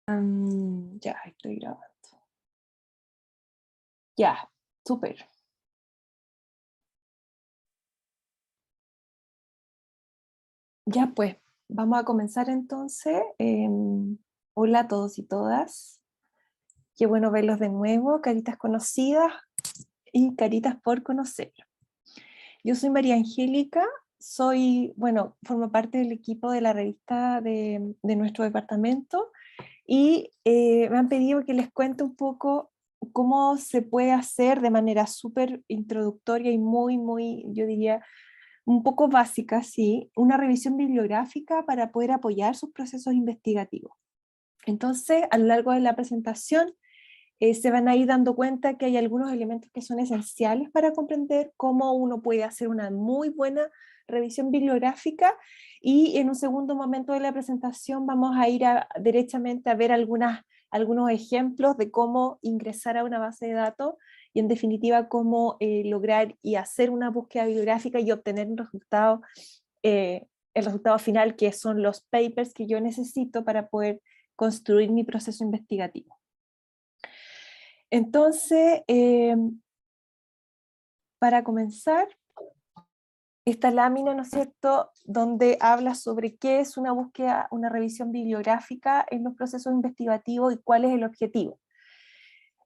Ya, estoy grabando. Ya, súper. Ya pues, vamos a comenzar entonces. Hola a todos y todas. Qué bueno verlos de nuevo, caritas conocidas y caritas por conocer. Yo soy María Angélica, formo parte del equipo de la revista de nuestro departamento y me han pedido que les cuente un poco cómo se puede hacer de manera súper introductoria y muy, yo diría, un poco básica, sí, una revisión bibliográfica para poder apoyar sus procesos investigativos. Entonces, a lo largo de la presentación, se van a ir dando cuenta que hay algunos elementos que son esenciales para comprender cómo uno puede hacer una muy buena revisión bibliográfica, y en un segundo momento de la presentación vamos a ir derechamente a ver algunos ejemplos de cómo ingresar a una base de datos y en definitiva cómo lograr y hacer una búsqueda bibliográfica y obtener el resultado final, que son los papers que yo necesito para poder construir mi proceso investigativo. Entonces, para comenzar, esta lámina, ¿no es cierto?, donde habla sobre qué es una búsqueda, una revisión bibliográfica en los procesos investigativos y cuál es el objetivo.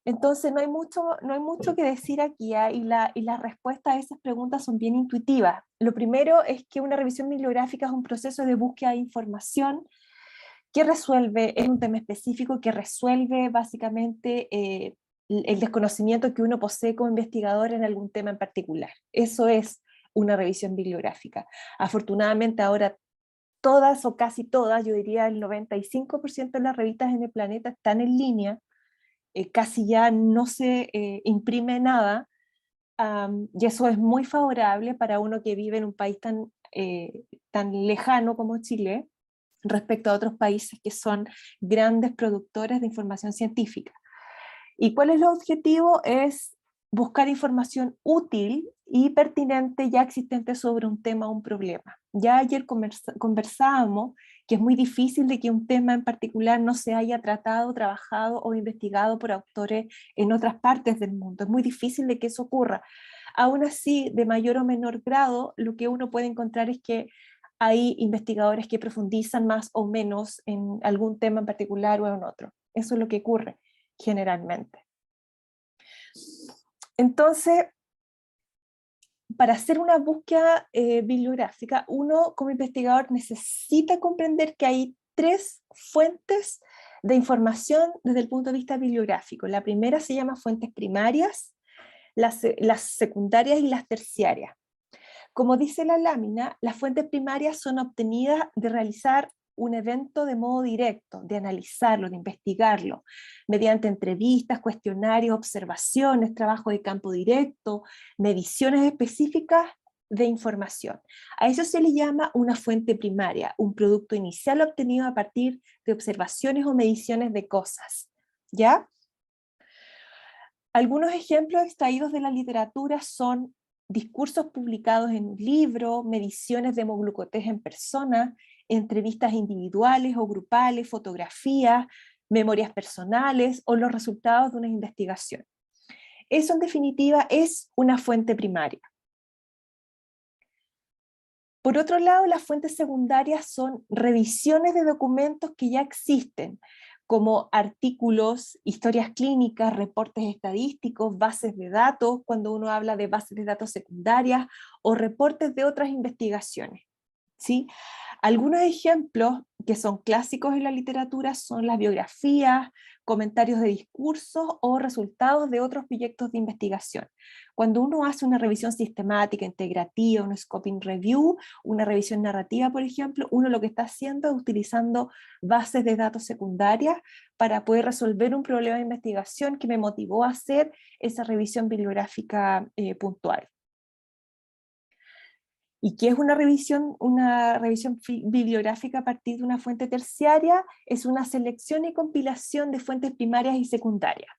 Entonces, no hay mucho que decir aquí, y las respuestas a esas preguntas son bien intuitivas. Lo primero es que una revisión bibliográfica es un proceso de búsqueda de información que resuelve, es un tema específico que resuelve básicamente el desconocimiento que uno posee como investigador en algún tema en particular. Eso es una revisión bibliográfica. Afortunadamente ahora todas o casi todas, yo diría el 95% de las revistas en el planeta están en línea, casi ya no se imprime nada, y eso es muy favorable para uno que vive en un país tan lejano como Chile, respecto a otros países que son grandes productores de información científica. ¿Y cuál es el objetivo? Es buscar información útil y pertinente ya existente sobre un tema o un problema. Ya ayer conversábamos que es muy difícil de que un tema en particular no se haya tratado, trabajado o investigado por autores en otras partes del mundo. Es muy difícil de que eso ocurra. Aún así, de mayor o menor grado, lo que uno puede encontrar es que hay investigadores que profundizan más o menos en algún tema en particular o en otro. Eso es lo que ocurre generalmente. Entonces, para hacer una búsqueda bibliográfica, uno como investigador necesita comprender que hay tres fuentes de información desde el punto de vista bibliográfico. La primera se llama fuentes primarias, las secundarias y las terciarias. Como dice la lámina, las fuentes primarias son obtenidas de realizar un evento de modo directo, de analizarlo, de investigarlo, mediante entrevistas, cuestionarios, observaciones, trabajo de campo directo, mediciones específicas de información. A eso se le llama una fuente primaria, un producto inicial obtenido a partir de observaciones o mediciones de cosas. ¿Ya? Algunos ejemplos extraídos de la literatura son discursos publicados en un libro, mediciones de hemoglucotés en persona, entrevistas individuales o grupales, fotografías, memorias personales o los resultados de una investigación. Eso en definitiva es una fuente primaria. Por otro lado, las fuentes secundarias son revisiones de documentos que ya existen, como artículos, historias clínicas, reportes estadísticos, bases de datos, cuando uno habla de bases de datos secundarias, o reportes de otras investigaciones. ¿Sí? Algunos ejemplos que son clásicos en la literatura son las biografías, comentarios de discursos o resultados de otros proyectos de investigación. Cuando uno hace una revisión sistemática, integrativa, un scoping review, una revisión narrativa, por ejemplo, uno lo que está haciendo es utilizando bases de datos secundarias para poder resolver un problema de investigación que me motivó a hacer esa revisión bibliográfica puntual. ¿Y qué es una revisión? Una revisión bibliográfica a partir de una fuente terciaria es una selección y compilación de fuentes primarias y secundarias.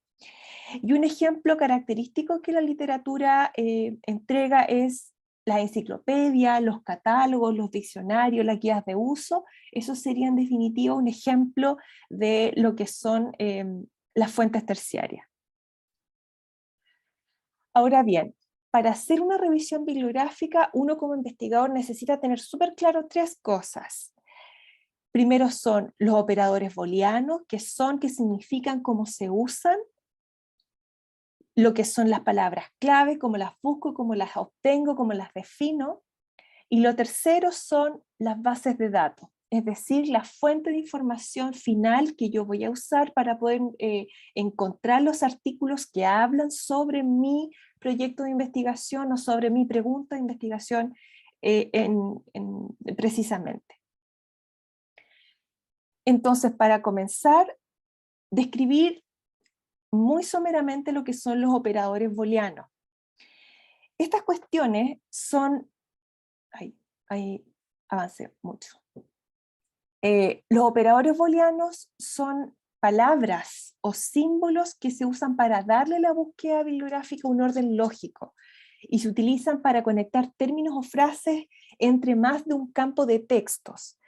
Y un ejemplo característico que la literatura entrega es las enciclopedias, los catálogos, los diccionarios, las guías de uso. Eso sería en definitiva un ejemplo de lo que son las fuentes terciarias. Ahora bien, para hacer una revisión bibliográfica, uno como investigador necesita tener súper claro tres cosas. Primero son los operadores booleanos, que significan, cómo se usan, lo que son las palabras clave, cómo las busco, cómo las obtengo, cómo las defino. Y lo tercero son las bases de datos, es decir, la fuente de información final que yo voy a usar para poder encontrar los artículos que hablan sobre mi proyecto de investigación o sobre mi pregunta de investigación precisamente. Entonces, para comenzar, describir muy someramente lo que son los operadores booleanos. Estas cuestiones son... Ahí avancé mucho. Los operadores booleanos son palabras o símbolos que se usan para darle a la búsqueda bibliográfica un orden lógico y se utilizan para conectar términos o frases entre más de un campo de textos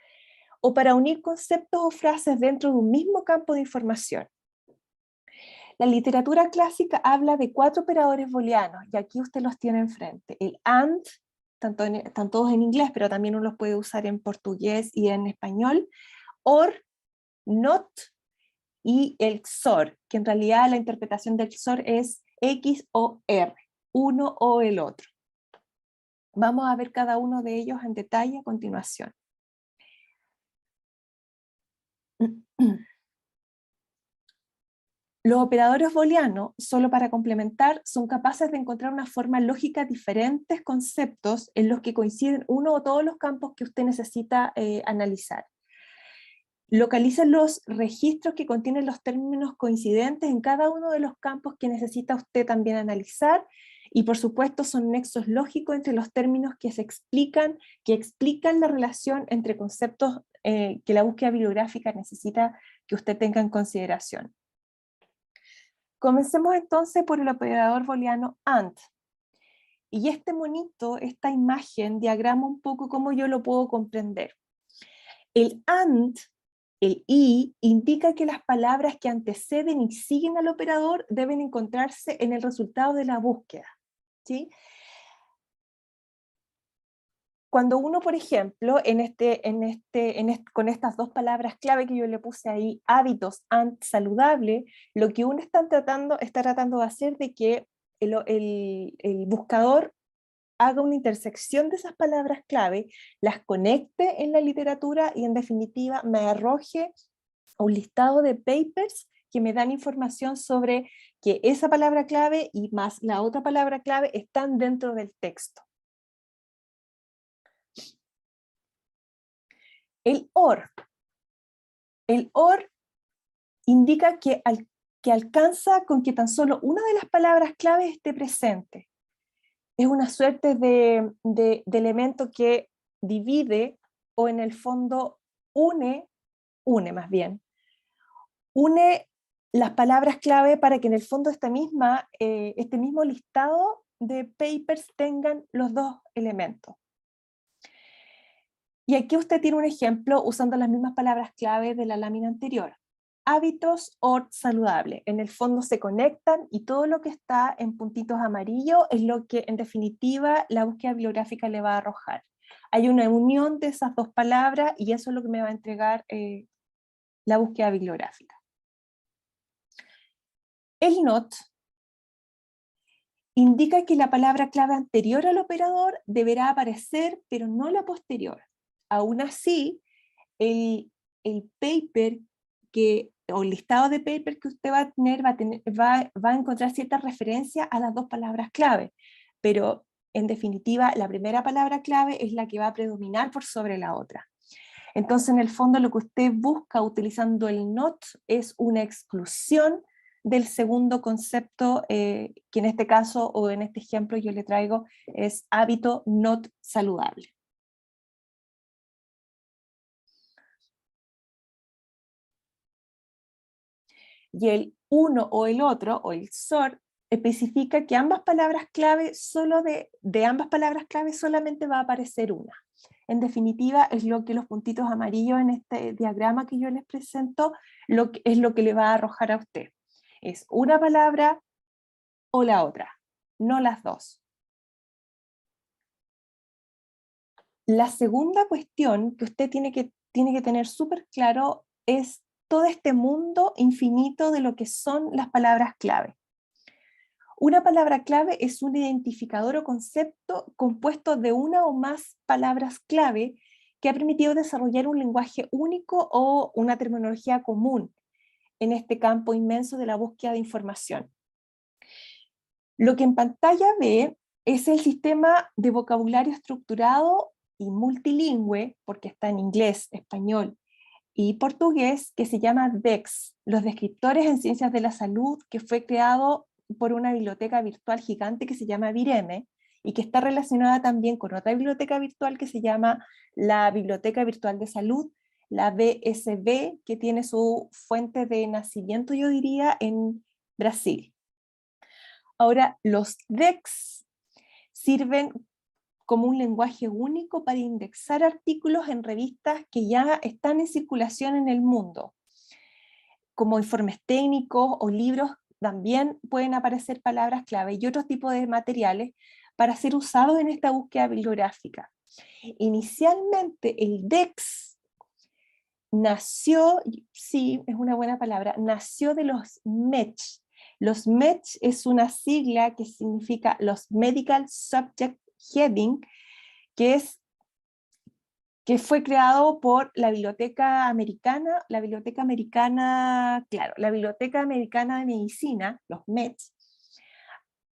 o para unir conceptos o frases dentro de un mismo campo de información. La literatura clásica habla de 4 operadores booleanos y aquí usted los tiene enfrente. El AND, están todos en inglés, pero también uno los puede usar en portugués y en español. OR, NOT y el XOR, que en realidad la interpretación del XOR es X o R, uno o el otro. Vamos a ver cada uno de ellos en detalle a continuación. Los operadores booleanos, solo para complementar, son capaces de encontrar una forma lógica de diferentes conceptos en los que coinciden uno o todos los campos que usted necesita analizar. Localizan los registros que contienen los términos coincidentes en cada uno de los campos que necesita usted también analizar, y por supuesto son nexos lógicos entre los términos que explican la relación entre conceptos que la búsqueda bibliográfica necesita que usted tenga en consideración. Comencemos entonces por el operador booleano AND. Y este monito, esta imagen, diagrama un poco cómo yo lo puedo comprender. El AND, el I, indica que las palabras que anteceden y siguen al operador deben encontrarse en el resultado de la búsqueda, ¿sí? Cuando uno, por ejemplo, con estas dos palabras clave que yo le puse ahí, hábitos and saludable, lo que uno está tratando de hacer de que el buscador haga una intersección de esas palabras clave, las conecte en la literatura y en definitiva me arroje un listado de papers que me dan información sobre que esa palabra clave y más la otra palabra clave están dentro del texto. El OR indica que alcanza con que tan solo una de las palabras claves esté presente. Es una suerte de elemento que divide o en el fondo une las palabras clave para que en el fondo este mismo listado de papers tengan los dos elementos. Y aquí usted tiene un ejemplo usando las mismas palabras clave de la lámina anterior. Hábitos o saludable. En el fondo se conectan y todo lo que está en puntitos amarillos es lo que en definitiva la búsqueda bibliográfica le va a arrojar. Hay una unión de esas dos palabras y eso es lo que me va a entregar la búsqueda bibliográfica. El NOT indica que la palabra clave anterior al operador deberá aparecer, pero no la posterior. Aún así, el paper o el listado de papers que usted va a tener va a encontrar cierta referencia a las dos palabras clave, pero en definitiva la primera palabra clave es la que va a predominar por sobre la otra. Entonces en el fondo lo que usted busca utilizando el NOT es una exclusión del segundo concepto, que en este caso o en este ejemplo yo le traigo es hábito NOT saludable. Y el uno o el otro, o el XOR, especifica que ambas palabras clave, solo de ambas palabras clave solamente va a aparecer una. En definitiva, es lo que los puntitos amarillos en este diagrama que yo les presento, es lo que le va a arrojar a usted. Es una palabra o la otra, no las dos. La segunda cuestión que usted tiene que tener súper claro es todo este mundo infinito de lo que son las palabras clave. Una palabra clave es un identificador o concepto compuesto de una o más palabras clave que ha permitido desarrollar un lenguaje único o una terminología común en este campo inmenso de la búsqueda de información. Lo que en pantalla ve es el sistema de vocabulario estructurado y multilingüe, porque está en inglés, español y portugués, que se llama DEX, los descriptores en ciencias de la salud, que fue creado por una biblioteca virtual gigante que se llama Vireme, y que está relacionada también con otra biblioteca virtual que se llama la Biblioteca Virtual de Salud, la BSB, que tiene su fuente de nacimiento, yo diría, en Brasil. Ahora, los DEX sirven como un lenguaje único para indexar artículos en revistas que ya están en circulación en el mundo. Como informes técnicos o libros también pueden aparecer palabras clave y otros tipos de materiales para ser usados en esta búsqueda bibliográfica. Inicialmente el DEX nació, sí, es una buena palabra, nació de los MEDS. Los MEDS es una sigla que significa los Medical Subject Heading, que fue creado por la Biblioteca Americana, la Biblioteca Americana de Medicina, los MEDS,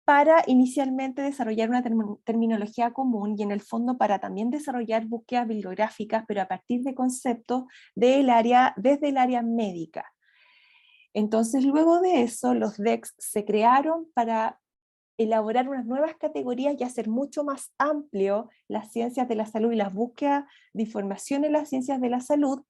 para inicialmente desarrollar una terminología común y en el fondo para también desarrollar búsquedas bibliográficas, pero a partir de conceptos desde el área médica. Entonces, luego de eso, los DEX se crearon para elaborar unas nuevas categorías y hacer mucho más amplio las ciencias de la salud y las búsquedas de información en las ciencias de la salud,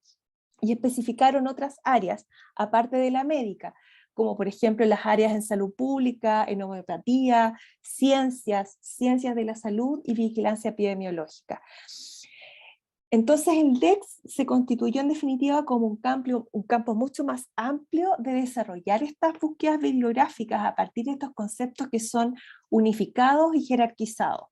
y especificaron otras áreas, aparte de la médica, como por ejemplo las áreas en salud pública, en homeopatía, ciencias de la salud y vigilancia epidemiológica. Entonces el DEX se constituyó en definitiva como un campo mucho más amplio de desarrollar estas búsquedas bibliográficas a partir de estos conceptos que son unificados y jerarquizados.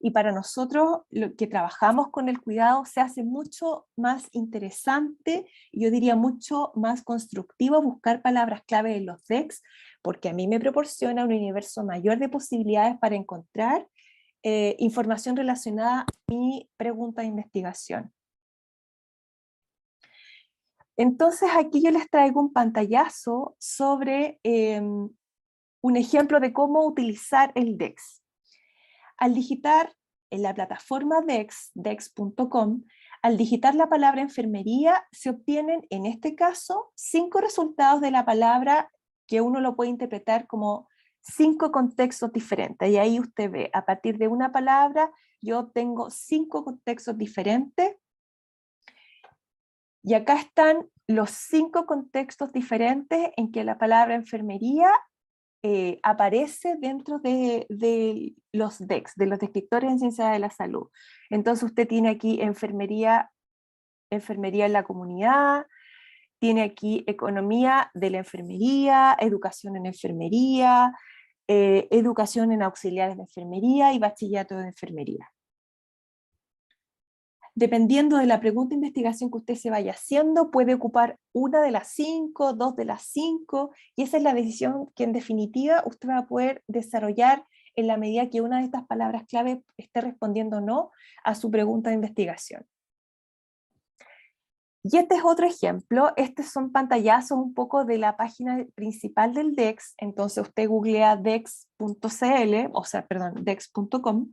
Y para nosotros, lo que trabajamos con el cuidado, se hace mucho más interesante, y yo diría mucho más constructivo buscar palabras clave en los DEX, porque a mí me proporciona un universo mayor de posibilidades para encontrar información relacionada a mi pregunta de investigación. Entonces aquí yo les traigo un pantallazo sobre un ejemplo de cómo utilizar el DEX. Al digitar en la plataforma DEX, dex.com, al digitar la palabra enfermería, se obtienen, en este caso, 5 resultados de la palabra que uno lo puede interpretar como 5 contextos diferentes. Y ahí usted ve, a partir de una palabra, yo tengo 5 contextos diferentes. Y acá están los 5 contextos diferentes en que la palabra enfermería aparece dentro de los DEX, de los descriptores en ciencias de la salud. Entonces usted tiene aquí enfermería en la comunidad, tiene aquí economía de la enfermería, educación en enfermería, educación en auxiliares de enfermería y bachillerato de enfermería. Dependiendo de la pregunta de investigación que usted se vaya haciendo, puede ocupar una de las 5, 2 de las 5, y esa es la decisión que en definitiva usted va a poder desarrollar en la medida que una de estas palabras clave esté respondiendo o no a su pregunta de investigación. Y este es otro ejemplo, estos son pantallazos un poco de la página principal del DEX, entonces usted googlea dex.cl, o sea, perdón, dex.com,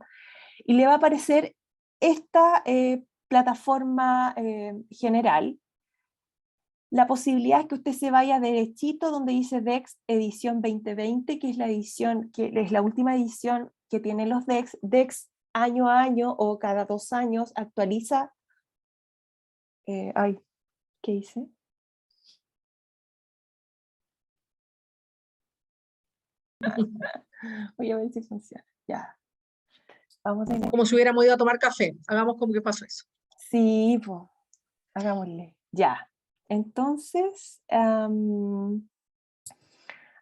y le va a aparecer esta plataforma general. La posibilidad es que usted se vaya derechito donde dice DEX edición 2020, que es la edición, que es la última edición que tienen los DEX. DEX año a año o cada 2 años actualiza. ¿Qué hice? Voy a ver si funciona. Ya. Vamos a ir. Como si hubiéramos ido a tomar café. Hagamos como que pasó eso. Sí, pues, hagámosle. Ya. Entonces,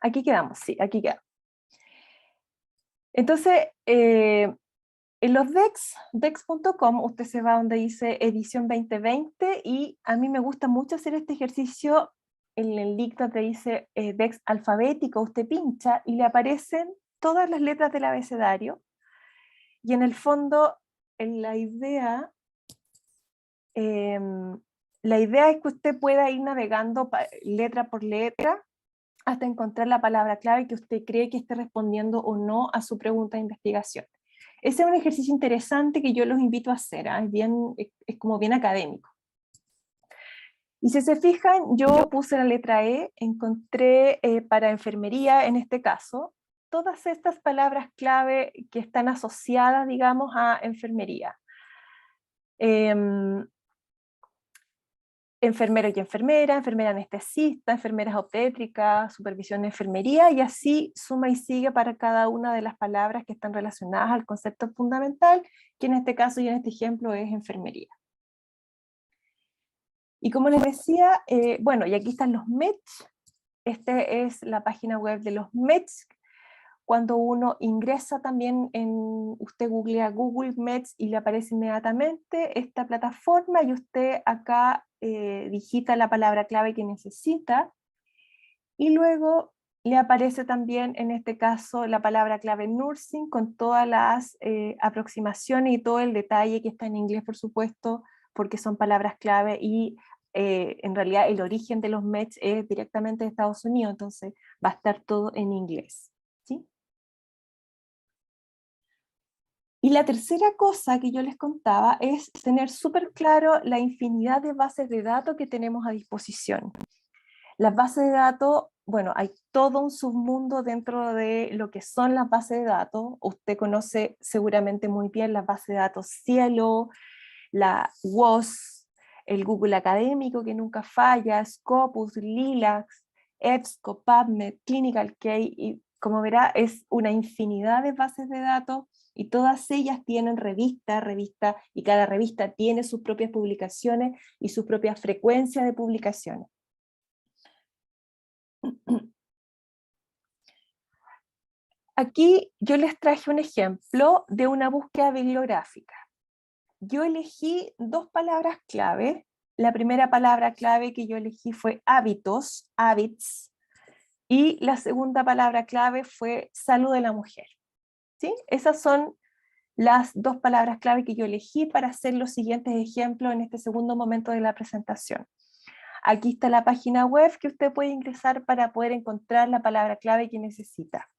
aquí quedamos, sí, aquí quedamos. Entonces, en los DEX, dex.com, usted se va donde dice edición 2020 y a mí me gusta mucho hacer este ejercicio en el link donde dice DEX alfabético, usted pincha y le aparecen todas las letras del abecedario y en el fondo la idea, la idea es que usted pueda ir navegando letra por letra hasta encontrar la palabra clave que usted cree que esté respondiendo o no a su pregunta de investigación. Ese es un ejercicio interesante que yo los invito a hacer, ¿eh? Es como bien académico. Y si se fijan, yo puse la letra E, encontré para enfermería, en este caso, todas estas palabras clave que están asociadas, digamos, a enfermería. Enfermero y enfermera, enfermera anestesista, enfermeras obstétricas, supervisión de enfermería, y así suma y sigue para cada una de las palabras que están relacionadas al concepto fundamental, que en este caso y en este ejemplo es enfermería. Y como les decía, bueno, y aquí están los METs, esta es la página web de los METs. Cuando uno ingresa también usted googlea Google Mets y le aparece inmediatamente esta plataforma y usted acá digita la palabra clave que necesita y luego le aparece también en este caso la palabra clave nursing con todas las aproximaciones y todo el detalle que está en inglés, por supuesto, porque son palabras clave y en realidad el origen de los Mets es directamente de Estados Unidos, entonces va a estar todo en inglés. ¿Sí? Y la tercera cosa que yo les contaba es tener súper claro la infinidad de bases de datos que tenemos a disposición. Las bases de datos, bueno, hay todo un submundo dentro de lo que son las bases de datos. Usted conoce seguramente muy bien las bases de datos Cielo, la WOS, el Google Académico que nunca falla, Scopus, Lilacs, EBSCO, PubMed, Clinical Key, y como verá es una infinidad de bases de datos y todas ellas tienen revista, y cada revista tiene sus propias publicaciones y su propia frecuencia de publicaciones. Aquí yo les traje un ejemplo de una búsqueda bibliográfica. Yo elegí dos palabras clave. La primera palabra clave que yo elegí fue hábitos, habits, y la segunda palabra clave fue salud de la mujer. ¿Sí? Esas son las dos palabras clave que yo elegí para hacer los siguientes ejemplos en este segundo momento de la presentación. Aquí está la página web que usted puede ingresar para poder encontrar la palabra clave que necesita.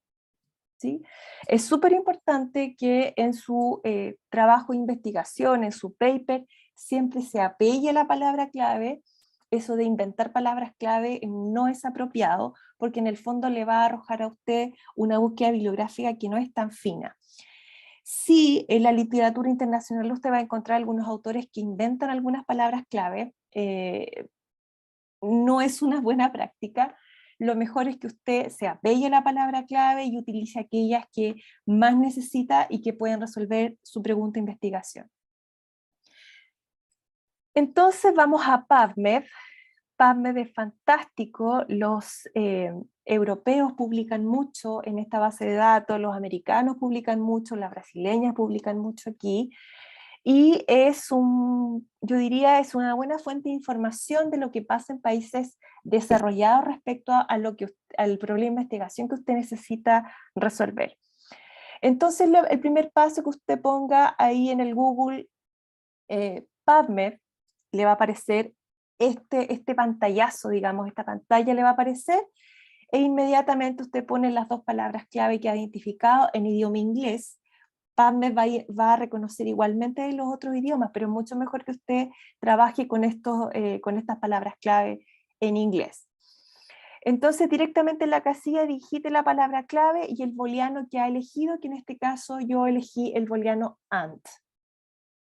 ¿Sí? Es súper importante que en su trabajo de investigación, en su paper, siempre se apegue a la palabra clave. Eso de inventar palabras clave no es apropiado porque en el fondo le va a arrojar a usted una búsqueda bibliográfica que no es tan fina. Sí, en la literatura internacional usted va a encontrar algunos autores que inventan algunas palabras clave. No es una buena práctica. Lo mejor es que usted se apegue a la palabra clave y utilice aquellas que más necesita y que pueden resolver su pregunta de investigación. Entonces vamos a PubMed. PubMed es fantástico, los europeos publican mucho en esta base de datos, los americanos publican mucho, las brasileñas publican mucho aquí, y yo diría, es una buena fuente de información de lo que pasa en países desarrollados respecto al problema de investigación que usted necesita resolver. Entonces, el primer paso que usted ponga ahí en el Google PubMed, le va a aparecer este pantallazo, digamos, esta pantalla le va a aparecer, e inmediatamente usted pone las dos palabras clave que ha identificado en idioma inglés. PubMed va a reconocer igualmente los otros idiomas, pero es mucho mejor que usted trabaje con estas palabras clave en inglés. Entonces directamente en la casilla digite la palabra clave y el booleano que ha elegido, que en este caso yo elegí el booleano AND,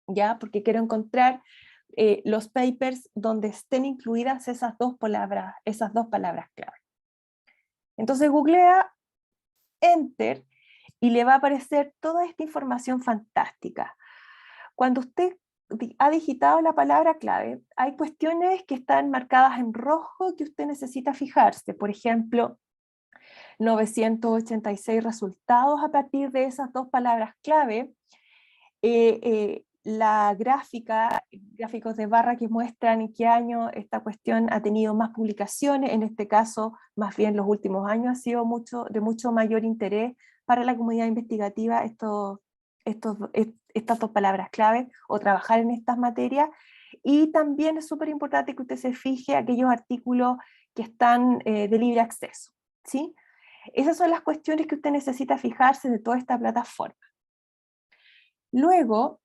¿ya? Porque quiero encontrar los papers donde estén incluidas esas dos palabras clave. Entonces googlea Enter, y le va a aparecer toda esta información fantástica. Cuando usted ha digitado la palabra clave, hay cuestiones que están marcadas en rojo que usted necesita fijarse. Por ejemplo, 986 resultados a partir de esas dos palabras clave. La gráficos de barra que muestran en qué año esta cuestión ha tenido más publicaciones, en este caso, más bien los últimos años ha sido de mucho mayor interés para la comunidad investigativa estas dos palabras clave o trabajar en estas materias. Y también es súper importante que usted se fije aquellos artículos que están de libre acceso, ¿sí? Esas son las cuestiones que usted necesita fijarse de toda esta plataforma. Luego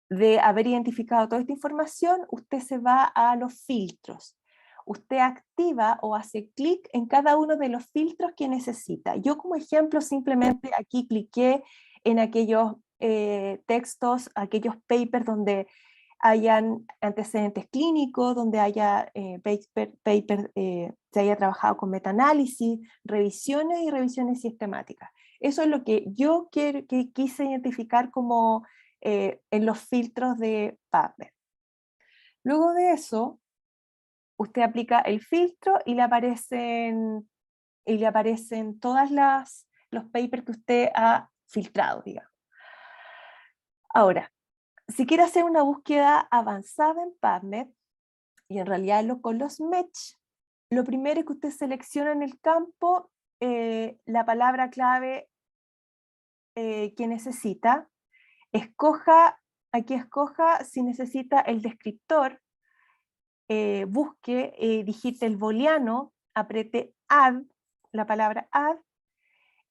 de haber identificado toda esta información, usted se va a los filtros. Usted activa o hace clic en cada uno de los filtros que necesita. Yo como ejemplo simplemente aquí cliqué en aquellos textos, aquellos papers donde hayan antecedentes clínicos, donde haya se haya trabajado con metaanálisis, revisiones y revisiones sistemáticas. Eso es lo que yo quise identificar como en los filtros de PubMed. Luego de eso, usted aplica el filtro y le aparecen todas los papers que usted ha filtrado, digamos. Ahora, si quiere hacer una búsqueda avanzada en PubMed, y en realidad con los match, lo primero es que usted selecciona en el campo la palabra clave que necesita, escoja si necesita el descriptor, busque, digite el booleano, apriete add, la palabra add,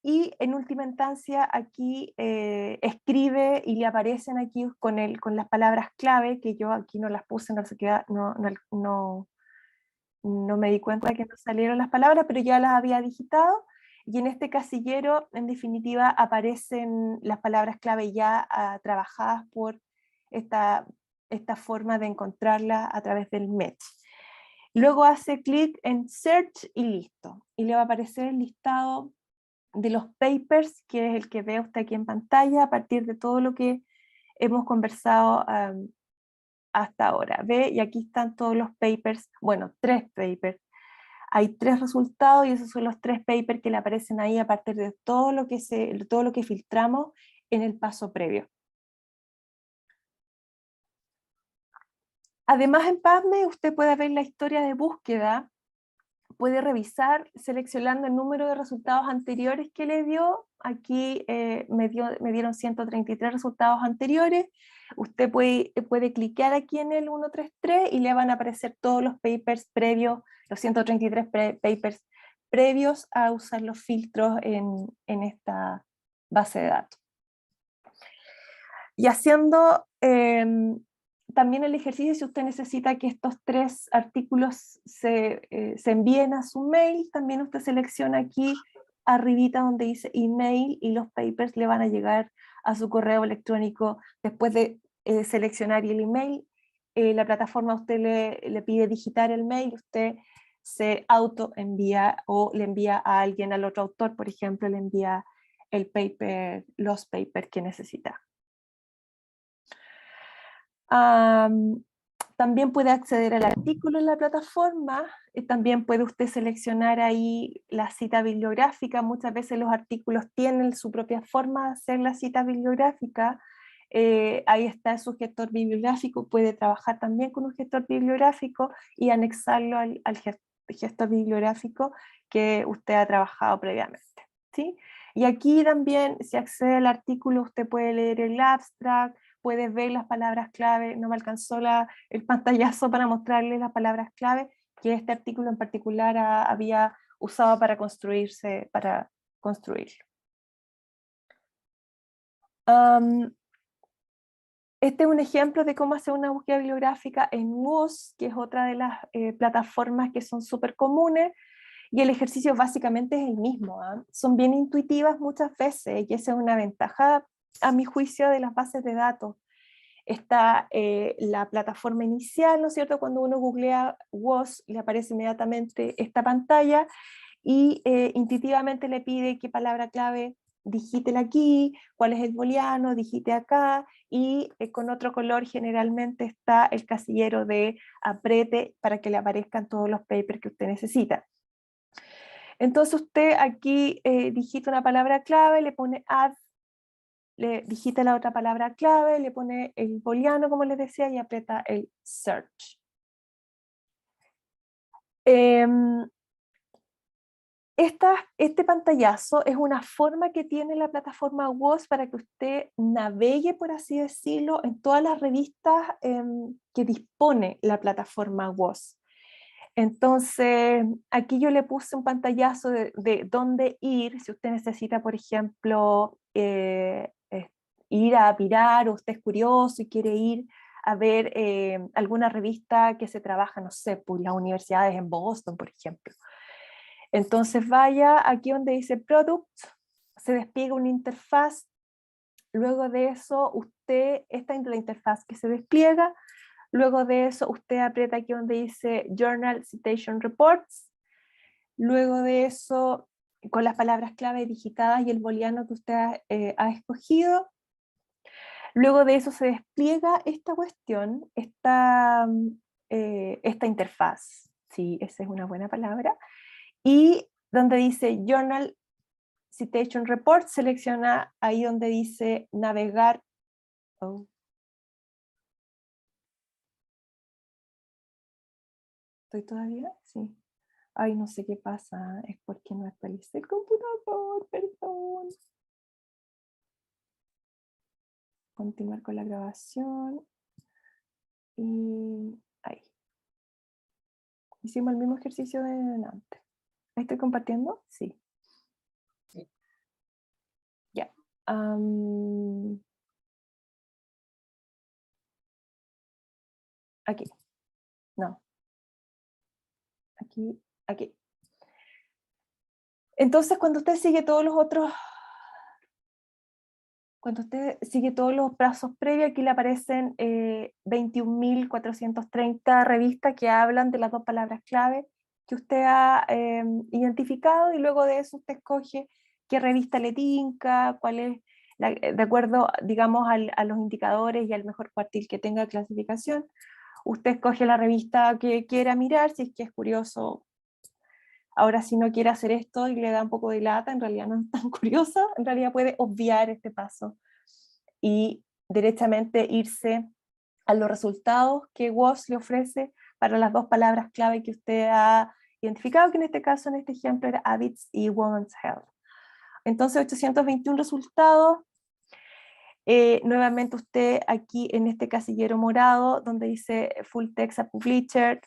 y en última instancia aquí escribe y le aparecen aquí con las palabras clave, que yo aquí no las puse, no me di cuenta que no salieron las palabras, pero ya las había digitado, y en este casillero, en definitiva, aparecen las palabras clave ya trabajadas por esta forma de encontrarlas a través del match. Luego hace clic en Search y listo, y le va a aparecer el listado de los papers, que es el que ve usted aquí en pantalla, a partir de todo lo que hemos conversado hasta ahora. ¿Ve? Y aquí están todos los papers, bueno, 3 papers. Hay 3 resultados y esos son los 3 papers que le aparecen ahí a partir de todo lo que filtramos en el paso previo. Además, en PubMed usted puede ver la historia de búsqueda, puede revisar seleccionando el número de resultados anteriores que le dio. Aquí me dieron 133 resultados anteriores. Usted puede clicar aquí en el 133 y le van a aparecer todos los papers previos, los 133 papers previos a usar los filtros en esta base de datos. Y haciendo también el ejercicio, si usted necesita que estos 3 artículos se envíen a su mail, también usted selecciona aquí arribita donde dice email y los papers le van a llegar a su correo electrónico. Después de seleccionar el email, la plataforma a usted le pide digitar el mail, usted se auto envía o le envía a alguien, al otro autor, por ejemplo, le envía los papers que necesita. También puede acceder al artículo en la plataforma, también puede usted seleccionar ahí la cita bibliográfica. Muchas veces los artículos tienen su propia forma de hacer la cita bibliográfica. Ahí está su gestor bibliográfico, puede trabajar también con un gestor bibliográfico y anexarlo al gestor bibliográfico que usted ha trabajado previamente, ¿sí? Y aquí también, si accede al artículo, usted puede leer el abstract, puedes ver las palabras clave. No me alcanzó el pantallazo para mostrarles las palabras clave que este artículo en particular había usado para construirlo. Este es un ejemplo de cómo hacer una búsqueda bibliográfica en WOS, que es otra de las plataformas que son súper comunes, y el ejercicio básicamente es el mismo. Son bien intuitivas muchas veces, y esa es una ventaja, a mi juicio, de las bases de datos. Está la plataforma inicial, ¿no es cierto? Cuando uno googlea WOS, le aparece inmediatamente esta pantalla, y intuitivamente le pide qué palabra clave digítela aquí, cuál es el booleano, digite acá, y con otro color generalmente está el casillero de apriete para que le aparezcan todos los papers que usted necesita. Entonces usted aquí digita una palabra clave, le pone add, le digita la otra palabra clave, le pone el booleano, como les decía, y aprieta el search. Este pantallazo es una forma que tiene la plataforma WOS para que usted navegue, por así decirlo, en todas las revistas que dispone la plataforma WOS. Entonces, aquí yo le puse un pantallazo de dónde ir, si usted necesita, por ejemplo, ir a mirar, o usted es curioso y quiere ir a ver alguna revista que se trabaja, no sé, pues las universidades en Boston, por ejemplo. Entonces vaya aquí donde dice Product, se despliega una interfaz, luego de eso esta es la interfaz que se despliega, luego de eso usted aprieta aquí donde dice Journal Citation Reports, luego de eso con las palabras clave digitadas y el booleano que usted ha escogido, luego de eso se despliega esta cuestión, esta interfaz, sí, esa es una buena palabra, y donde dice Journal Citation Report, selecciona ahí donde dice navegar. Oh. ¿Estoy todavía? Sí. Ay, no sé qué pasa, es porque no actualicé el computador, perdón. Continuar con la grabación. Y ahí. Hicimos el mismo ejercicio de antes. ¿Estoy compartiendo? Sí. Sí. Ya. Aquí. No. Aquí. Aquí. Entonces, cuando usted sigue todos los plazos previos, aquí le aparecen 21.430 revistas que hablan de las dos palabras clave que usted ha identificado, y luego de eso usted escoge qué revista le tinca, cuál es, de acuerdo, digamos, a los indicadores y al mejor cuartil que tenga clasificación. Usted escoge la revista que quiera mirar, si es que es curioso. Ahora, si no quiere hacer esto y le da un poco de lata, en realidad no es tan curiosa, en realidad puede obviar este paso y directamente irse a los resultados que WOS le ofrece para las dos palabras clave que usted ha identificado, que en este caso, en este ejemplo, era Habits y Women's Health. Entonces, 821 resultados. Nuevamente usted aquí en este casillero morado, donde dice Full Text a Publisher,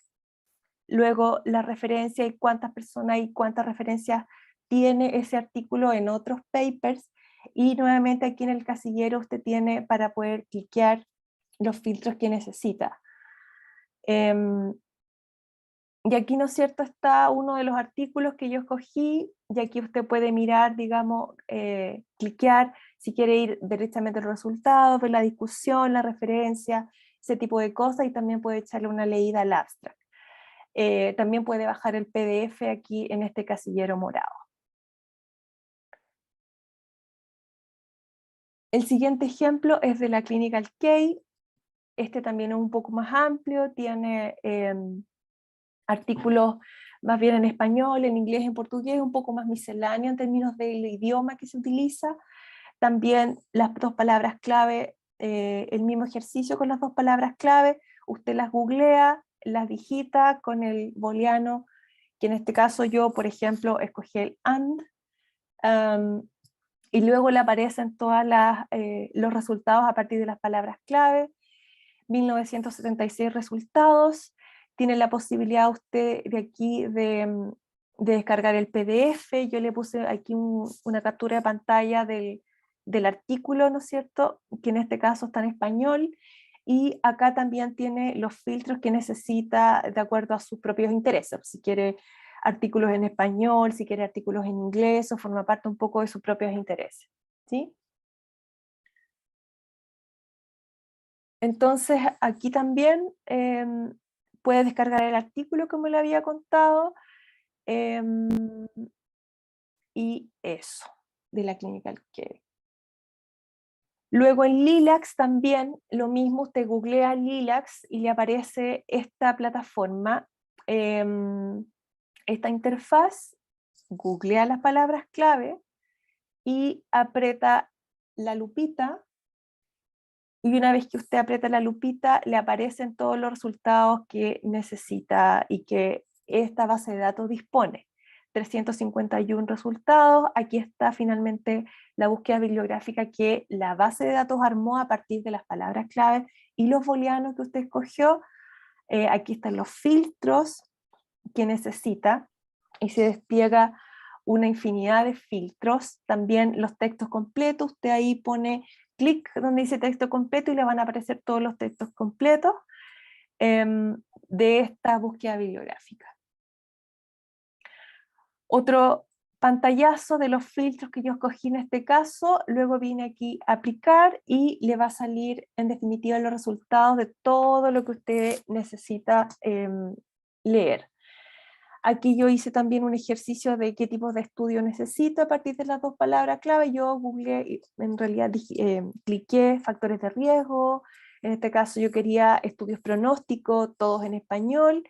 luego la referencia y cuántas personas y cuántas referencias tiene ese artículo en otros papers, y nuevamente aquí en el casillero usted tiene para poder cliquear los filtros que necesita. Y aquí, ¿no es cierto?, está uno de los artículos que yo escogí, y aquí usted puede mirar, digamos, cliquear si quiere ir directamente a los resultados, ver la discusión, la referencia, ese tipo de cosas, y también puede echarle una leída al abstract. También puede bajar el PDF aquí en este casillero morado. El siguiente ejemplo es de la Clinical Case. Este también es un poco más amplio, tiene artículos más bien en español, en inglés, en portugués, un poco más misceláneo en términos del idioma que se utiliza. También las dos palabras clave, el mismo ejercicio con las dos palabras clave, usted las googlea, las digita con el booleano, que en este caso yo, por ejemplo, escogí el and, y luego le aparecen todos los resultados a partir de las palabras clave. 1976 resultados. Tiene la posibilidad usted de aquí de descargar el PDF. Yo le puse aquí una captura de pantalla del artículo, ¿no es cierto?, que en este caso está en español, y acá también tiene los filtros que necesita de acuerdo a sus propios intereses. Si quiere artículos en español, si quiere artículos en inglés, o forma parte un poco de sus propios intereses, ¿sí? Entonces, aquí también puedes descargar el artículo, como le había contado, y eso, de la Clinical Care. Luego en Lilacs también lo mismo, usted googlea Lilacs y le aparece esta plataforma, esta interfaz, googlea las palabras clave y aprieta la lupita, y una vez que usted aprieta la lupita le aparecen todos los resultados que necesita y que esta base de datos dispone. 351 resultados, aquí está finalmente la búsqueda bibliográfica que la base de datos armó a partir de las palabras clave y los booleanos que usted escogió. Aquí están los filtros que necesita y se despliega una infinidad de filtros. También los textos completos, usted ahí pone clic donde dice texto completo y le van a aparecer todos los textos completos de esta búsqueda bibliográfica. Otro pantallazo de los filtros que yo escogí en este caso, luego vine aquí a aplicar y le va a salir en definitiva los resultados de todo lo que usted necesita leer. Aquí yo hice también un ejercicio de qué tipo de estudio necesito a partir de las dos palabras clave. Yo googleé, en realidad cliqué factores de riesgo, en este caso yo quería estudios pronósticos, todos en español,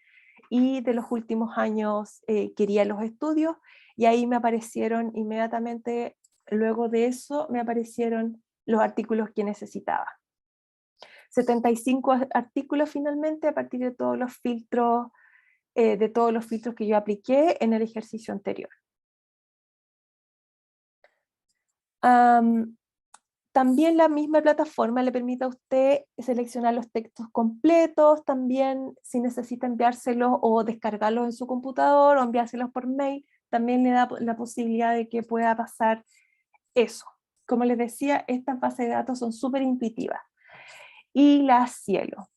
y de los últimos años quería los estudios, y ahí me aparecieron inmediatamente, luego de eso me aparecieron los artículos que necesitaba. 75 artículos finalmente a partir de todos los filtros que yo apliqué en el ejercicio anterior. También la misma plataforma le permite a usted seleccionar los textos completos, también si necesita enviárselos o descargarlos en su computador o enviárselos por mail, también le da la posibilidad de que pueda pasar eso. Como les decía, estas bases de datos son súper intuitivas. Y la Cielo.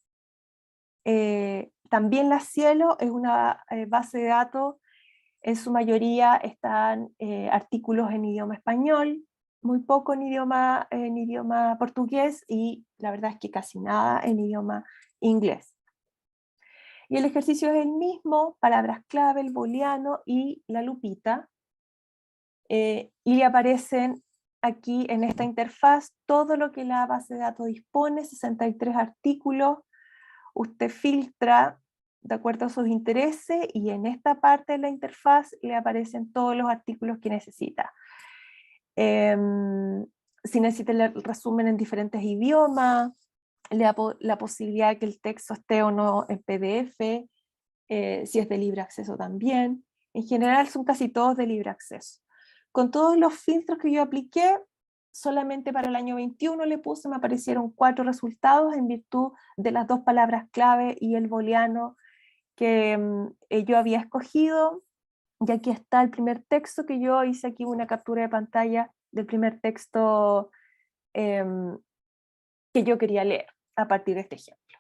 También la Cielo es una base de datos, en su mayoría están artículos en idioma español, muy poco en idioma portugués y la verdad es que casi nada en idioma inglés. Y el ejercicio es el mismo, palabras clave, el booleano y la lupita, y le aparecen aquí en esta interfaz todo lo que la base de datos dispone, 63 artículos. Usted filtra de acuerdo a sus intereses y en esta parte de la interfaz le aparecen todos los artículos que necesita. Si necesita el resumen en diferentes idiomas, le da la posibilidad de que el texto esté o no en PDF, si es de libre acceso también. En general son casi todos de libre acceso. Con todos los filtros que yo apliqué, solamente para el año 21 le puse, me aparecieron 4 resultados en virtud de las dos palabras clave y el booleano que yo había escogido. Y aquí está el primer texto que yo hice aquí una captura de pantalla del primer texto que yo quería leer a partir de este ejemplo.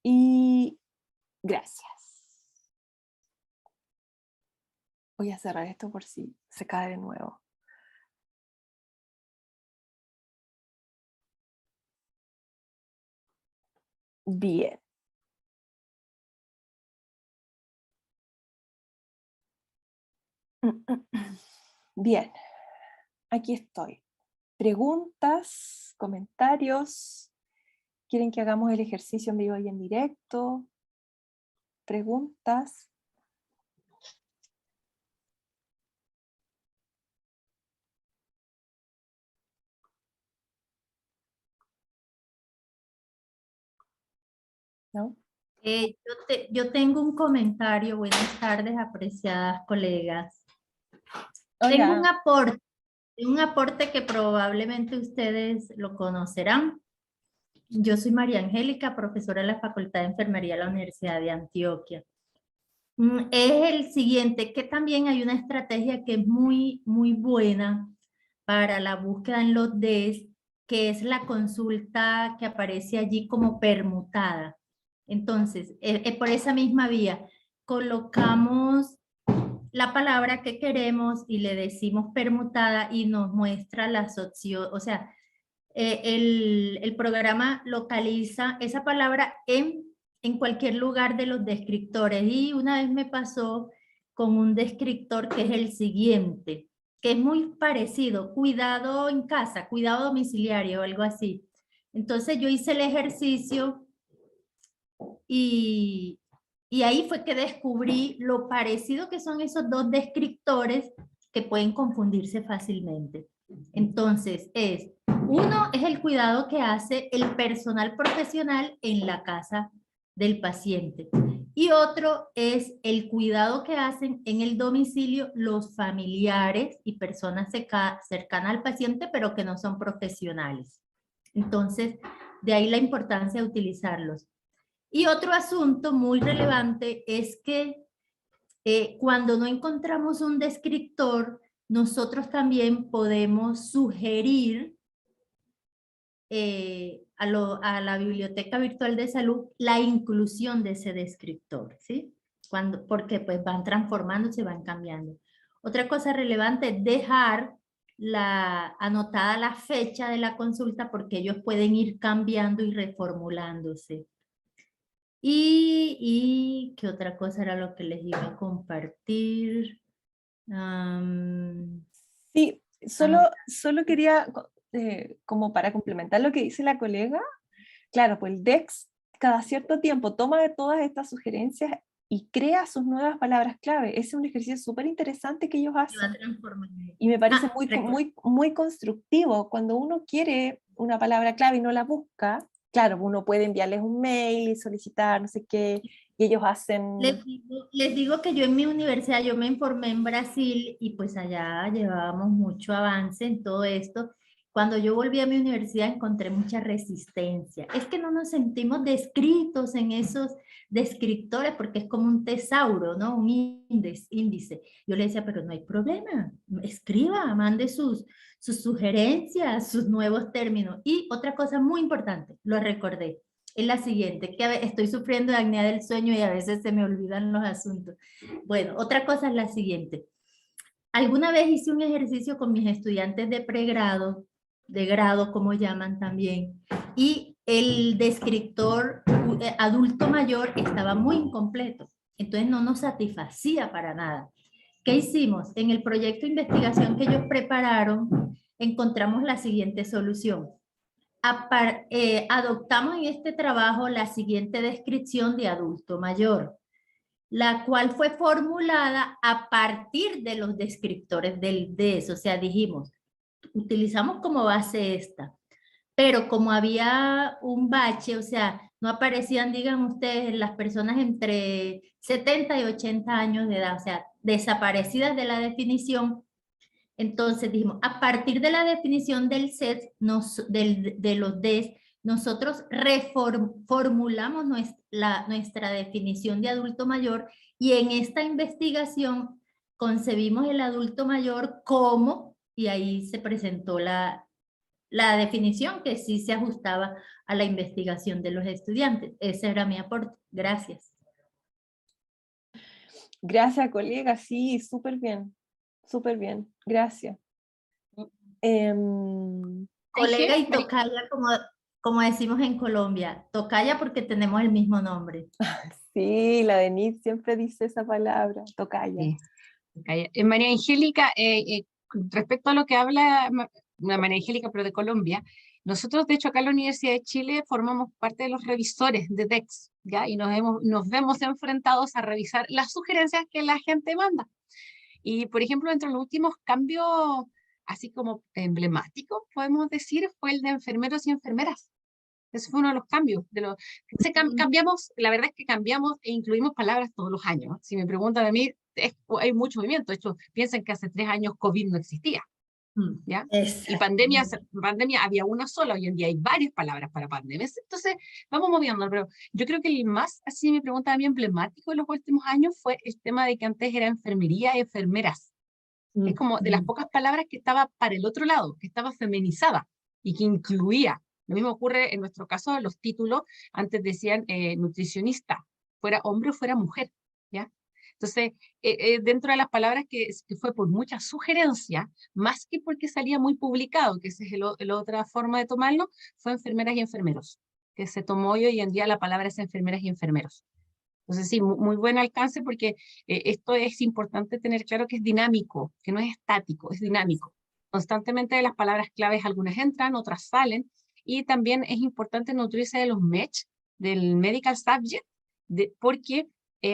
Y gracias. Voy a cerrar esto por si se cae de nuevo. Bien. Bien. Aquí estoy. Preguntas, comentarios. ¿Quieren que hagamos el ejercicio en vivo y en directo? ¿Preguntas? ¿No? Yo tengo un comentario. Buenas tardes, apreciadas colegas. Hola. Tengo un aporte que probablemente ustedes lo conocerán. Yo soy María Angélica, profesora de la Facultad de Enfermería de la Universidad de Antioquia. Es el siguiente, que también hay una estrategia que es muy buena para la búsqueda en los DES, que es la consulta que aparece allí como permutada. Entonces, por esa misma vía, colocamos la palabra que queremos y le decimos permutada y nos muestra las opciones, o sea, el programa localiza esa palabra en en cualquier lugar de los descriptores. Y una vez me pasó con un descriptor que es el siguiente, que es muy parecido, cuidado en casa, cuidado domiciliario, algo así. Entonces yo hice el ejercicio y ahí fue que descubrí lo parecido que son esos dos descriptores que pueden confundirse fácilmente. Entonces, uno es el cuidado que hace el personal profesional en la casa del paciente y otro es el cuidado que hacen en el domicilio los familiares y personas cercanas al paciente, pero que no son profesionales. Entonces, de ahí la importancia de utilizarlos. Y otro asunto muy relevante es que cuando no encontramos un descriptor, nosotros también podemos sugerir a la Biblioteca Virtual de Salud la inclusión de ese descriptor, ¿sí? Porque pues van transformándose, van cambiando. Otra cosa relevante es dejar anotada la fecha de la consulta porque ellos pueden ir cambiando y reformulándose. ¿Y qué otra cosa era lo que les iba a compartir? Sí, solo quería, como para complementar lo que dice la colega, claro, pues el DEX cada cierto tiempo toma de todas estas sugerencias y crea sus nuevas palabras clave. Ese es un ejercicio súper interesante que ellos hacen. Y me parece muy constructivo. Cuando uno quiere una palabra clave y no la busca, claro, uno puede enviarles un mail y solicitar no sé qué, y ellos hacen... Les digo que yo en mi universidad, yo me informé en Brasil y pues allá llevábamos mucho avance en todo esto. Cuando yo volví a mi universidad encontré mucha resistencia. Es que no nos sentimos descritos en esos descriptores porque es como un tesauro, ¿no? Un índice. Yo le decía, pero no hay problema, escriba, mande sus sugerencias, sus nuevos términos. Y otra cosa muy importante, lo recordé, es la siguiente, que estoy sufriendo de apnea del sueño y a veces se me olvidan los asuntos. Bueno, otra cosa es la siguiente. Alguna vez hice un ejercicio con mis estudiantes de pregrado, de grado, como llaman también, y el descriptor adulto mayor estaba muy incompleto, entonces no nos satisfacía para nada. ¿Qué hicimos? En el proyecto de investigación que ellos prepararon, encontramos la siguiente solución. Adoptamos en este trabajo la siguiente descripción de adulto mayor, la cual fue formulada a partir de los descriptores de eso. O sea, dijimos, utilizamos como base esta, pero como había un bache, o sea, no aparecían, digan ustedes, las personas entre 70 y 80 años de edad, o sea, desaparecidas de la definición. Entonces dijimos, a partir de la definición del set, de los DES, nosotros reformulamos nuestra definición de adulto mayor y en esta investigación concebimos el adulto mayor como, y ahí se presentó la definición que sí se ajustaba a la investigación de los estudiantes. Ese era mi aporte. Gracias. Gracias, colega. Sí, súper bien. Súper bien. Gracias. Colega y tocaya, como decimos en Colombia. Tocaya porque tenemos el mismo nombre. Sí, la Denise siempre dice esa palabra, tocaya. Sí, tocaya. María Angélica, respecto a lo que habla María Angélica, pero de Colombia, nosotros, de hecho, acá en la Universidad de Chile formamos parte de los revisores de DEX, ¿ya? Y nos vemos enfrentados a revisar las sugerencias que la gente manda. Y, por ejemplo, entre los últimos cambios, así como emblemáticos, podemos decir, fue el de enfermeros y enfermeras. Ese fue uno de los cambios. Cambiamos, la verdad es que cambiamos e incluimos palabras todos los años. Si me preguntan a mí, hay mucho movimiento. De hecho, piensen que hace 3 años COVID no existía. ¿Ya? Y pandemia había una sola, hoy en día hay varias palabras para pandemia. Entonces, vamos moviendo, pero yo creo que el más, así me pregunta a mí, emblemático de los últimos años fue el tema de que antes era enfermería y enfermeras. Es como de las pocas palabras que estaba para el otro lado, que estaba feminizada y que incluía. Lo mismo ocurre en nuestro caso, los títulos antes decían nutricionista, fuera hombre o fuera mujer, ¿ya? Entonces, dentro de las palabras que fue por mucha sugerencia, más que porque salía muy publicado, que esa es la otra forma de tomarlo, fue enfermeras y enfermeros. que se tomó y hoy en día la palabra es enfermeras y enfermeros. Entonces sí, muy buen alcance porque esto es importante tener claro que es dinámico, que no es estático, es dinámico. Constantemente de las palabras claves algunas entran, otras salen, y también es importante nutrirse de los MESH, del Medical Subject, porque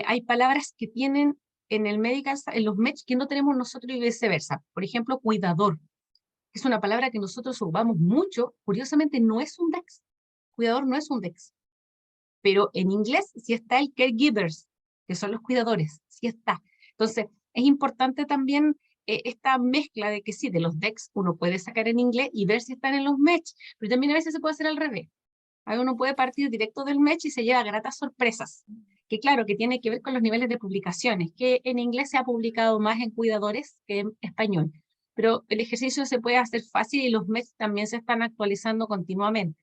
hay palabras que tienen en en los MESH que no tenemos nosotros y viceversa. Por ejemplo, cuidador, que es una palabra que nosotros ocupamos mucho, curiosamente no es un DEX. Cuidador no es un DEX. Pero en inglés sí está el caregivers, que son los cuidadores, sí está. Entonces, es importante también esta mezcla de que sí, de los DEX uno puede sacar en inglés y ver si están en los MESH, pero también a veces se puede hacer al revés. Ahí uno puede partir directo del MESH y se lleva gratas sorpresas, que claro, que tiene que ver con los niveles de publicaciones, que en inglés se ha publicado más en cuidadores que en español, pero el ejercicio se puede hacer fácil y los MESH también se están actualizando continuamente.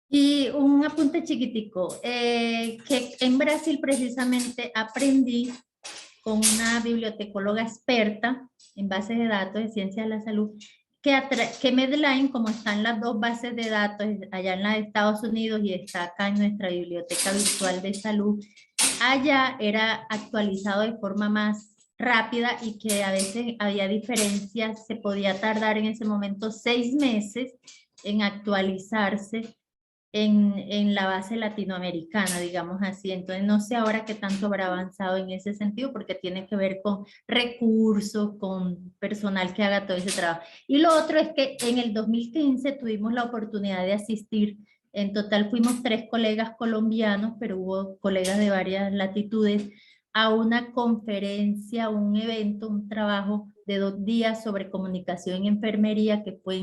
Y un apunte chiquitico, que en Brasil precisamente aprendí con una bibliotecóloga experta en bases de datos de ciencia de la salud, que Medline, como están las dos bases de datos, allá en la de Estados Unidos y está acá en nuestra biblioteca virtual de salud, allá era actualizado de forma más rápida y que a veces había diferencias, se podía tardar en ese momento 6 meses en actualizarse en la base latinoamericana, digamos así. Entonces, no sé ahora qué tanto habrá avanzado en ese sentido, porque tiene que ver con recursos, con personal que haga todo ese trabajo. Y lo otro es que en el 2015 tuvimos la oportunidad de asistir, en total fuimos 3 colegas colombianos, pero hubo colegas de varias latitudes, a una conferencia, un evento, un trabajo de 2 días sobre comunicación en enfermería que fue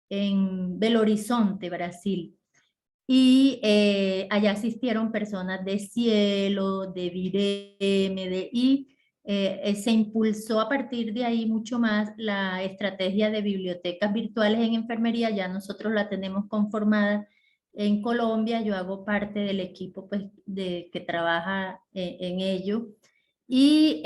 en Belo Horizonte, Brasil. Y allá asistieron personas de Cielo, de Vireme, se impulsó a partir de ahí mucho más la estrategia de bibliotecas virtuales en enfermería. Ya nosotros la tenemos conformada en Colombia. Yo hago parte del equipo pues, que trabaja en ello. Y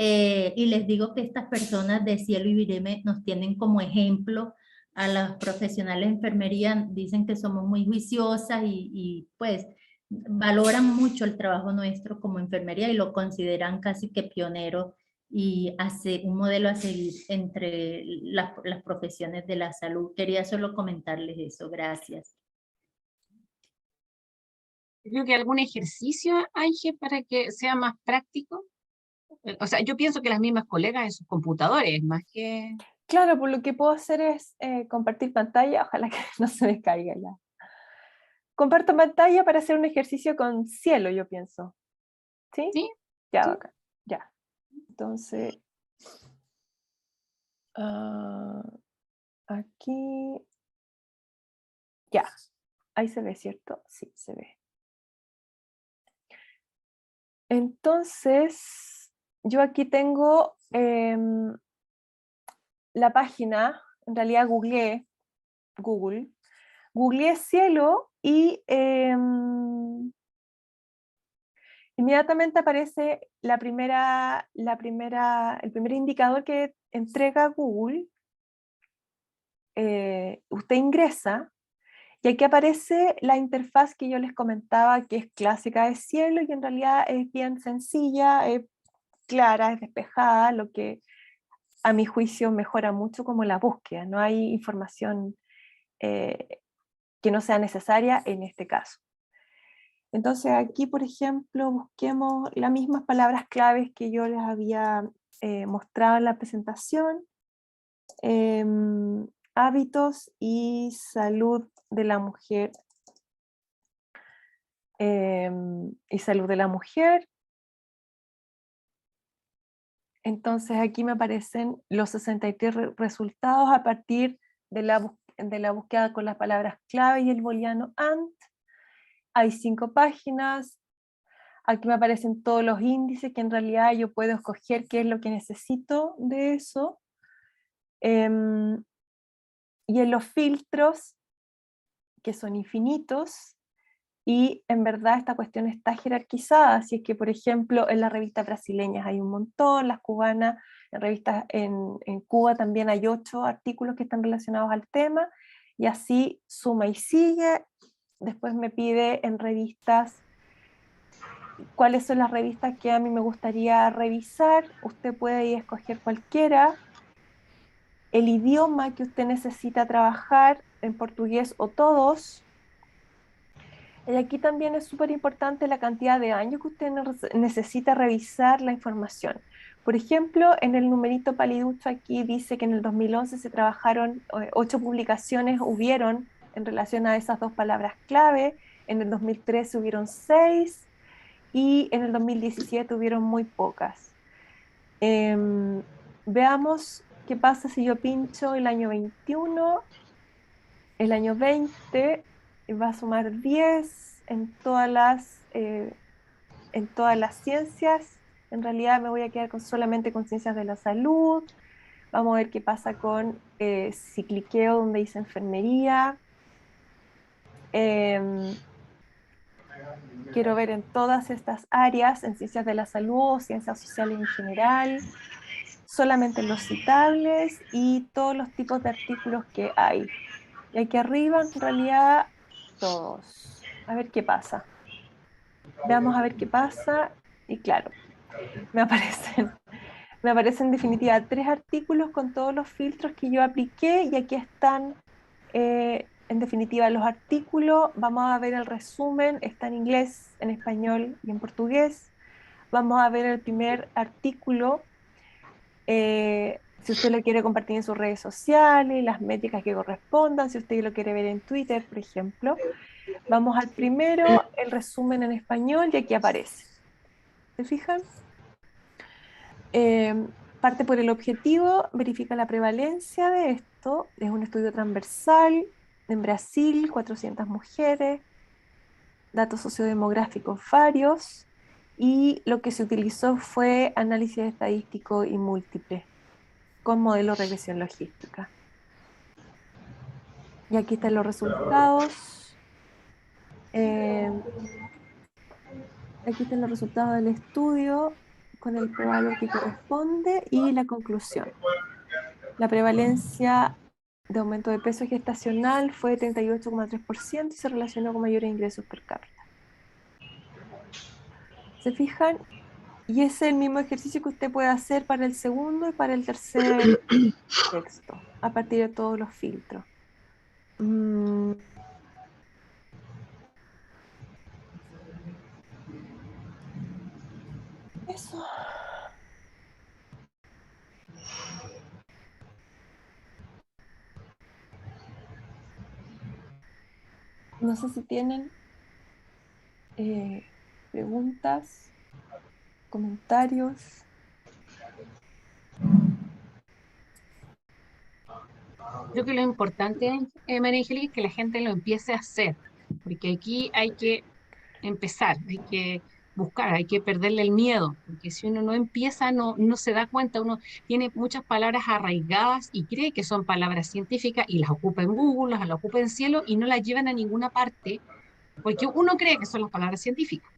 les digo que estas personas de Cielo y Vireme nos tienen como ejemplo a las profesionales de enfermería, dicen que somos muy juiciosas y pues valoran mucho el trabajo nuestro como enfermería y lo consideran casi que pionero y hace un modelo a seguir entre las profesiones de la salud. Quería solo comentarles eso. Gracias. Creo que algún ejercicio, Ángel, para que sea más práctico. O sea, yo pienso que las mismas colegas en sus computadores, más que... Claro, por lo que puedo hacer es compartir pantalla, ojalá que no se me caiga ya. Comparto pantalla para hacer un ejercicio con Cielo, yo pienso. ¿Sí? Sí, Ya, sí. bacán. Ya. Entonces, aquí, ya. Ahí se ve, ¿cierto? Sí, se ve. Entonces, yo aquí tengo la página, en realidad googleé Cielo y inmediatamente aparece el primer indicador que entrega Google. Usted ingresa y aquí aparece la interfaz que yo les comentaba, que es clásica de Cielo y en realidad es bien sencilla, es clara, es despejada, lo que a mi juicio mejora mucho como la búsqueda. No hay información que no sea necesaria en este caso. Entonces aquí, por ejemplo, busquemos las mismas palabras claves que yo les había mostrado en la presentación. Hábitos y salud de la mujer. Y salud de la mujer. Entonces aquí me aparecen los 63 resultados a partir de la búsqueda con las palabras clave y el booleano AND. Hay 5 páginas. Aquí me aparecen todos los índices que en realidad yo puedo escoger qué es lo que necesito de eso. Y en los filtros, que son infinitos, y en verdad esta cuestión está jerarquizada, así es que por ejemplo en las revistas brasileñas hay un montón, las cubanas, en revistas en Cuba también hay 8 artículos que están relacionados al tema, y así suma y sigue. Después me pide en revistas cuáles son las revistas que a mí me gustaría revisar. Usted puede ir a escoger cualquiera, el idioma que usted necesita trabajar, en portugués o todos. Y aquí también es súper importante la cantidad de años que usted necesita revisar la información. Por ejemplo, en el numerito paliducho aquí dice que en el 2011 se trabajaron 8 publicaciones, hubieron en relación a esas dos palabras clave. En el 2013 hubieron 6 y en el 2017 hubieron muy pocas. Veamos qué pasa si yo pincho el año 21, el año 20, va a sumar 10 en todas las ciencias. En realidad me voy a quedar solamente con ciencias de la salud. Vamos a ver qué pasa con si cliqueo donde dice enfermería. Quiero ver en todas estas áreas, en ciencias de la salud, ciencias sociales en general, solamente los citables y todos los tipos de artículos que hay. Y aquí arriba, en realidad, todos. A ver qué pasa. Veamos a ver qué pasa. Y claro, me aparecen en definitiva 3 artículos con todos los filtros que yo apliqué y aquí están en definitiva los artículos. Vamos a ver el resumen, está en inglés, en español y en portugués. Vamos a ver el primer artículo, si usted lo quiere compartir en sus redes sociales, las métricas que correspondan, si usted lo quiere ver en Twitter, por ejemplo. Vamos al primero, el resumen en español, y aquí aparece. ¿Se fijan? Parte por el objetivo, verifica la prevalencia de esto. Es un estudio transversal. En Brasil, 400 mujeres, datos sociodemográficos varios, y lo que se utilizó fue análisis estadístico y múltiple con modelo de regresión logística. Y aquí están los resultados. Aquí están los resultados del estudio con el p-valor que corresponde y la conclusión. La prevalencia de aumento de peso gestacional fue de 38,3% y se relacionó con mayores ingresos per cápita. ¿Se fijan? Y es el mismo ejercicio que usted puede hacer para el segundo y para el tercer texto, a partir de todos los filtros. Eso. No sé si tienen preguntas, comentarios. Creo que lo importante, María Angélica, es que la gente lo empiece a hacer, porque aquí hay que empezar, hay que buscar, hay que perderle el miedo, porque si uno no empieza, no se da cuenta, uno tiene muchas palabras arraigadas y cree que son palabras científicas y las ocupa en Google, las ocupa en Cielo y no las llevan a ninguna parte, porque uno cree que son las palabras científicas.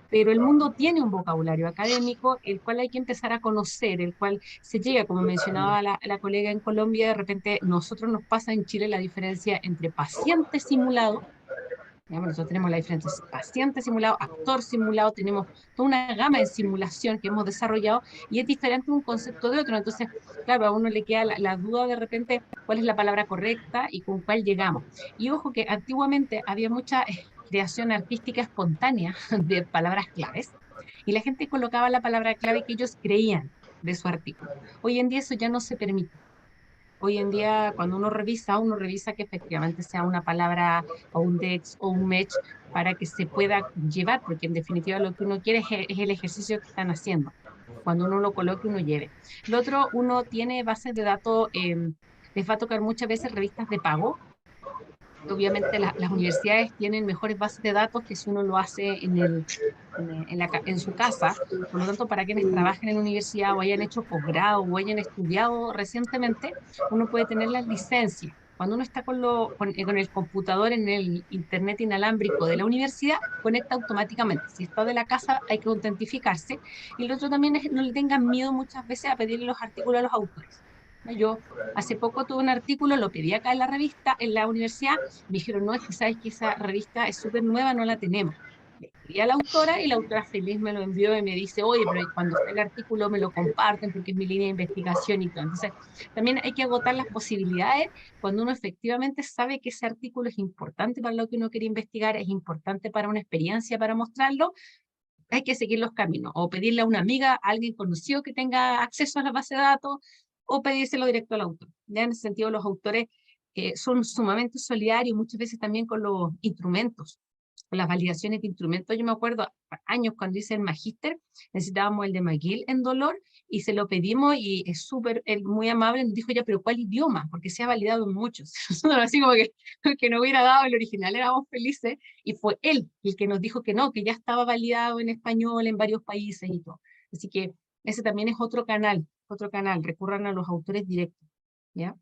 Pero el mundo tiene un vocabulario académico, el cual hay que empezar a conocer, el cual se llega, como mencionaba la colega en Colombia, de repente nosotros nos pasa en Chile la diferencia entre paciente simulado. Nosotros tenemos la diferencia paciente simulado, actor simulado, tenemos toda una gama de simulación que hemos desarrollado y es diferente un concepto de otro. Entonces, claro, a uno le queda la duda de repente cuál es la palabra correcta y con cuál llegamos. Y ojo que antiguamente había mucha creación artística espontánea de palabras claves y la gente colocaba la palabra clave que ellos creían de su artículo. Hoy en día eso ya no se permite. Hoy en día, cuando uno revisa que efectivamente sea una palabra o un DEX o un MECH para que se pueda llevar, porque en definitiva lo que uno quiere es el ejercicio que están haciendo. Cuando uno lo coloque, uno lleve. Lo otro, uno tiene bases de datos, les va a tocar muchas veces revistas de pago. Obviamente las universidades tienen mejores bases de datos que si uno lo hace en su casa. Por lo tanto, para quienes trabajen en la universidad o hayan hecho posgrado o hayan estudiado recientemente, uno puede tener las licencias. Cuando uno está con el computador en el internet inalámbrico de la universidad, conecta automáticamente. Si está de la casa, hay que autentificarse. Y lo otro también es no le tengan miedo muchas veces a pedirle los artículos a los autores. Yo hace poco tuve un artículo, lo pedí acá en la revista, en la universidad, me dijeron, no, es que sabes que esa revista es súper nueva, no la tenemos. Le escribí a la autora y la autora feliz me lo envió y me dice, oye, pero cuando esté el artículo me lo comparten porque es mi línea de investigación y todo. Entonces, también hay que agotar las posibilidades cuando uno efectivamente sabe que ese artículo es importante para lo que uno quiere investigar, es importante para una experiencia, para mostrarlo. Hay que seguir los caminos, o pedirle a una amiga, a alguien conocido que tenga acceso a la base de datos, o pedírselo directo al autor. Ya en ese sentido, los autores son sumamente solidarios, muchas veces también con los instrumentos, con las validaciones de instrumentos. Yo me acuerdo años cuando hice el magíster, necesitábamos el de McGill en dolor, y se lo pedimos, y es súper, muy amable, nos dijo ya, pero ¿cuál idioma? Porque se ha validado en muchos. Así como que no hubiera dado el original, éramos felices, y fue él el que nos dijo que no, que ya estaba validado en español en varios países y todo. Así que ese también es otro canal, recurran a los autores directos, ¿ya?